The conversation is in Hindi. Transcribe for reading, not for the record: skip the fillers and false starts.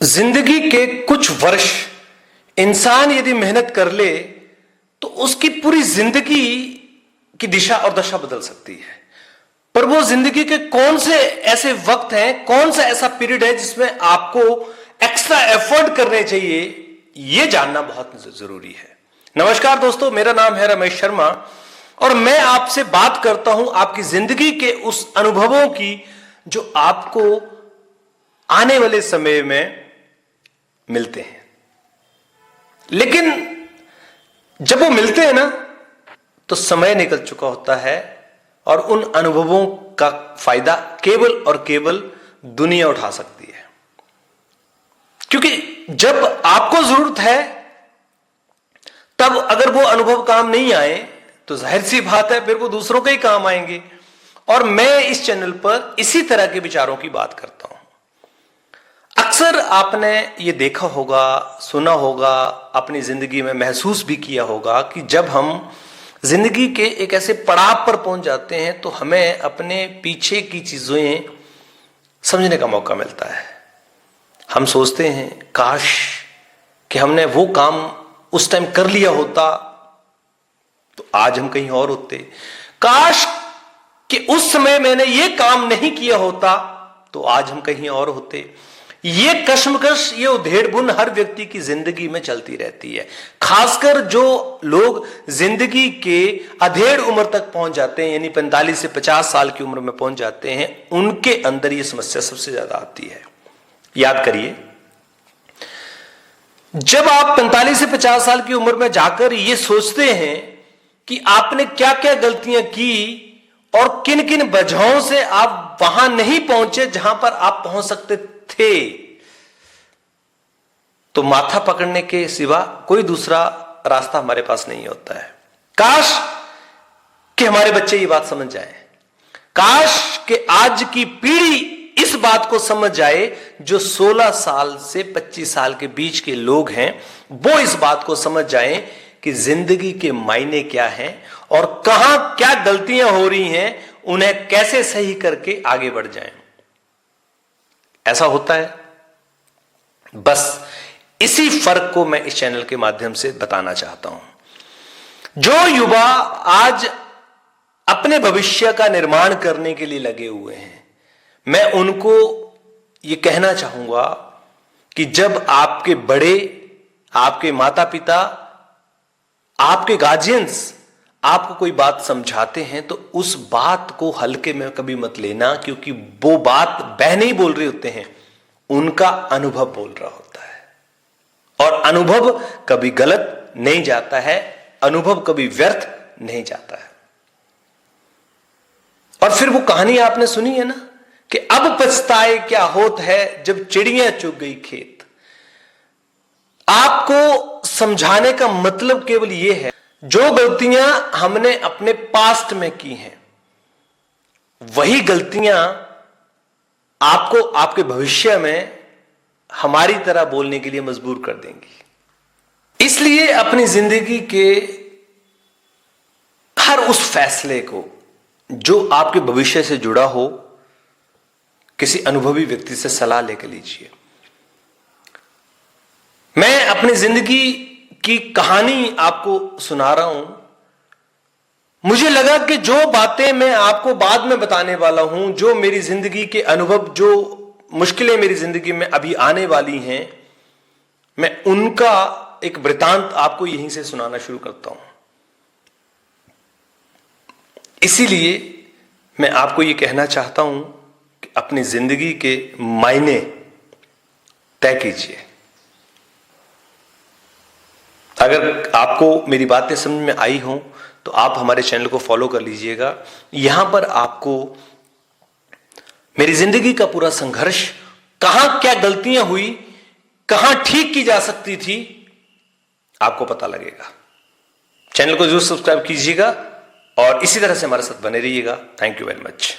जिंदगी के कुछ वर्ष इंसान यदि मेहनत कर ले तो उसकी पूरी जिंदगी की दिशा और दशा बदल सकती है। पर वो जिंदगी के कौन से ऐसे वक्त हैं, कौन सा ऐसा पीरियड है जिसमें आपको एक्स्ट्रा एफर्ट करने चाहिए, यह जानना बहुत जरूरी है। नमस्कार दोस्तों, मेरा नाम है रमेश शर्मा और मैं आपसे बात करता हूं आपकी जिंदगी के उस अनुभवों की जो आपको आने वाले समय में मिलते हैं। लेकिन जब वो मिलते हैं ना तो समय निकल चुका होता है और उन अनुभवों का फायदा केवल और केवल दुनिया उठा सकती है। क्योंकि जब आपको जरूरत है तब अगर वो अनुभव काम नहीं आए तो जाहिर सी बात है फिर वो दूसरों के ही काम आएंगे। और मैं इस चैनल पर इसी तरह के विचारों की बात करता हूं। अक्सर आपने ये देखा होगा, सुना होगा, अपनी जिंदगी में महसूस भी किया होगा कि जब हम जिंदगी के एक ऐसे पड़ाव पर पहुंच जाते हैं तो हमें अपने पीछे की चीजें समझने का मौका मिलता है। हम सोचते हैं काश कि हमने वो काम उस टाइम कर लिया होता तो आज हम कहीं और होते। काश कि उस समय मैंने ये काम नहीं किया होता तो आज हम कहीं और होते। ये कश्मकश, ये उधेड़-बुन हर व्यक्ति की जिंदगी में चलती रहती है। खासकर जो लोग जिंदगी के अधेड़ उम्र तक पहुंच जाते हैं, यानी 45 से 50 साल की उम्र में पहुंच जाते हैं, उनके अंदर ये समस्या सबसे ज्यादा आती है। याद करिए, जब आप 45 से 50 साल की उम्र में जाकर ये सोचते हैं कि आपने क्या क्या गलतियां की और किन किन वजहों से आप वहां नहीं पहुंचे जहां पर आप पहुंच सकते थे, तो माथा पकड़ने के सिवा कोई दूसरा रास्ता हमारे पास नहीं होता है। काश कि हमारे बच्चे ये बात समझ जाएं, काश कि आज की पीढ़ी इस बात को समझ जाए, जो 16 साल से 25 साल के बीच के लोग हैं वो इस बात को समझ जाएं कि जिंदगी के मायने क्या हैं और कहां क्या गलतियां हो रही हैं, उन्हें कैसे सही करके आगे बढ़ जाएं। ऐसा होता है। बस इसी फर्क को मैं इस चैनल के माध्यम से बताना चाहता हूं। जो युवा आज अपने भविष्य का निर्माण करने के लिए लगे हुए हैं, मैं उनको यह कहना चाहूंगा कि जब आपके बड़े, आपके माता पिता, आपके गार्जियंस आपको कोई बात समझाते हैं तो उस बात को हल्के में कभी मत लेना, क्योंकि वो बात बह नहीं बोल रहे होते हैं, उनका अनुभव बोल रहा होता है। और अनुभव कभी गलत नहीं जाता है, अनुभव कभी व्यर्थ नहीं जाता है। और फिर वो कहानी आपने सुनी है ना कि अब पछताए क्या होत है जब चिड़ियां चुग गई खेत। आपको समझाने का मतलब केवल यह है, जो गलतियां हमने अपने पास्ट में की हैं वही गलतियां आपको आपके भविष्य में हमारी तरह बोलने के लिए मजबूर कर देंगी। इसलिए अपनी जिंदगी के हर उस फैसले को जो आपके भविष्य से जुड़ा हो, किसी अनुभवी व्यक्ति से सलाह लेकर लीजिए। मैं अपनी जिंदगी की कहानी आपको सुना रहा हूं। मुझे लगा कि जो बातें मैं आपको बाद में बताने वाला हूं, जो मेरी जिंदगी के अनुभव, जो मुश्किलें मेरी जिंदगी में अभी आने वाली हैं, मैं उनका एक वृतांत आपको यहीं से सुनाना शुरू करता हूं। इसीलिए मैं आपको यह कहना चाहता हूं कि अपनी जिंदगी के मायने तय कीजिए। अगर आपको मेरी बातें समझ में आई हो तो आप हमारे चैनल को फॉलो कर लीजिएगा। यहां पर आपको मेरी जिंदगी का पूरा संघर्ष, कहां क्या गलतियां हुई, कहां ठीक की जा सकती थी, आपको पता लगेगा। चैनल को जरूर सब्सक्राइब कीजिएगा और इसी तरह से हमारे साथ बने रहिएगा। Thank you very much.